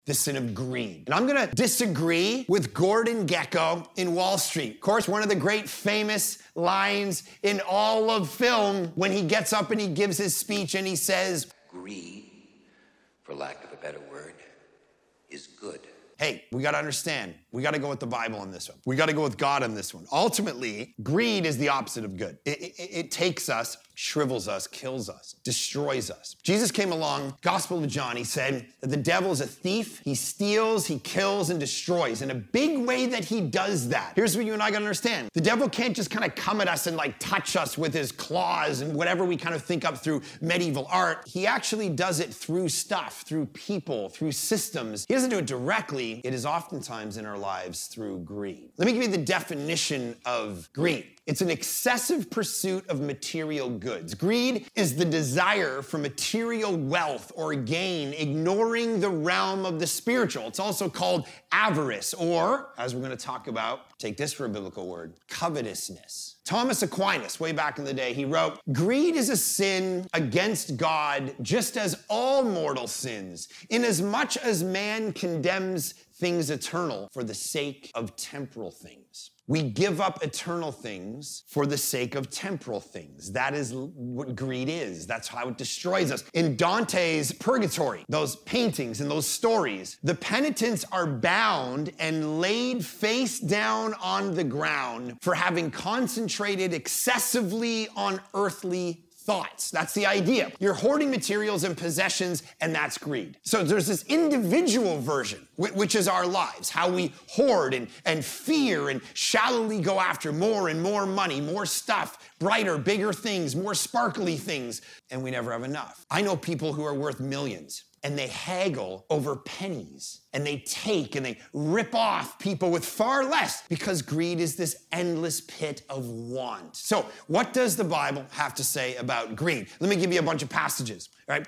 the sin of greed. And I'm gonna disagree with Gordon Gekko in Wall Street. Of course, one of the great famous lines in all of film when he gets up and he gives his speech and he says, greed, for lack of a better word, is good. Hey, we gotta understand, we gotta go with the Bible on this one. We gotta go with God on this one. Ultimately, greed is the opposite of good. It takes us, shrivels us, kills us, destroys us. Jesus came along, Gospel of John, he said that the devil is a thief, he steals, he kills, and destroys. And a big way that he does that, here's what you and I gotta understand. The devil can't just kind of come at us and like touch us with his claws and whatever we kind of think up through medieval art. He actually does it through stuff, through people, through systems. He doesn't do it directly. It is oftentimes in our lives through greed. Let me give you the definition of greed. It's an excessive pursuit of material goods. Greed is the desire for material wealth or gain, ignoring the realm of the spiritual. It's also called avarice, or, as we're going to talk about, take this for a biblical word, covetousness. Thomas Aquinas, way back in the day, he wrote, greed is a sin against God, just as all mortal sins, inasmuch as man condemns things eternal for the sake of temporal things. We give up eternal things for the sake of temporal things. That is what greed is. That's how it destroys us. In Dante's Purgatory, those paintings and those stories, the penitents are bound and laid face down on the ground for having concentrated excessively on earthly thoughts. That's the idea. You're hoarding materials and possessions, and that's greed. So there's this individual version, which is our lives, how we hoard and fear and shallowly go after more and more money, more stuff, brighter, bigger things, more sparkly things, and we never have enough. I know people who are worth millions, and they haggle over pennies, and they take and they rip off people with far less because greed is this endless pit of want. So what does the Bible have to say about greed? Let me give you a bunch of passages, right?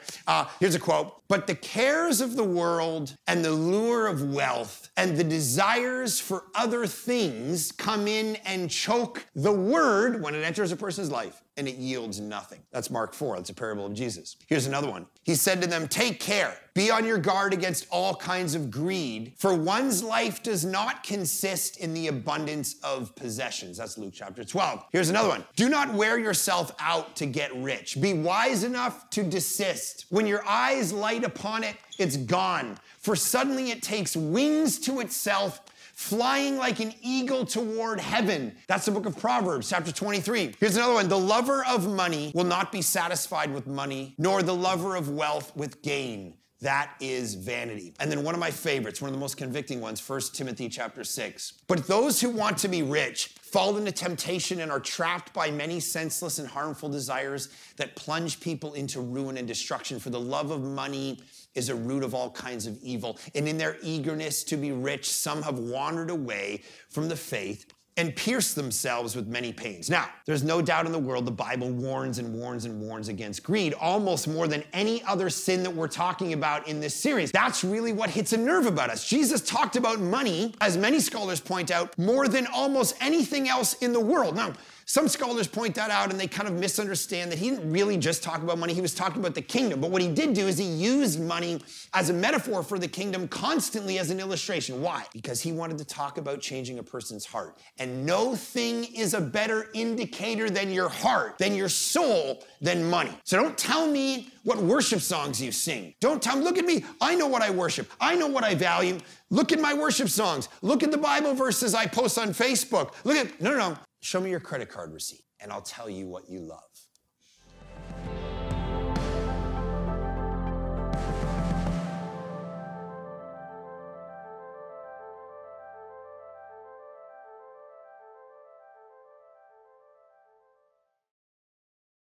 Here's a quote. But the cares of the world and the lure of wealth and the desires for other things come in and choke the word when it enters a person's life, and it yields nothing. That's Mark 4. That's a parable of Jesus. Here's another one. He said to them, take care. Be on your guard against all kinds of greed, for one's life does not consist in the abundance of possessions. That's Luke chapter 12. Here's another one. Do not wear yourself out to get rich. Be wise enough to desist. When your eyes light upon it, it's gone. For suddenly it takes wings to itself, flying like an eagle toward heaven. That's the book of Proverbs, chapter 23. Here's another one. The lover of money will not be satisfied with money, nor the lover of wealth with gain. That is vanity. And then one of my favorites, one of the most convicting ones, 1 Timothy chapter 6. But those who want to be rich fall into temptation and are trapped by many senseless and harmful desires that plunge people into ruin and destruction. For the love of money is a root of all kinds of evil. And in their eagerness to be rich, some have wandered away from the faith and pierce themselves with many pains. Now, there's no doubt in the world the Bible warns and warns and warns against greed, almost more than any other sin that we're talking about in this series. That's really what hits a nerve about us. Jesus talked about money, as many scholars point out, more than almost anything else in the world. Now, some scholars point that out and they kind of misunderstand that he didn't really just talk about money, he was talking about the kingdom. But what he did do is he used money as a metaphor for the kingdom constantly as an illustration. Why? Because he wanted to talk about changing a person's heart. And no thing is a better indicator than your heart, than your soul, than money. So don't tell me what worship songs you sing. Don't tell me, look at me, I know what I worship. I know what I value. Look at my worship songs. Look at the Bible verses I post on Facebook. No. Show me your credit card receipt, and I'll tell you what you love.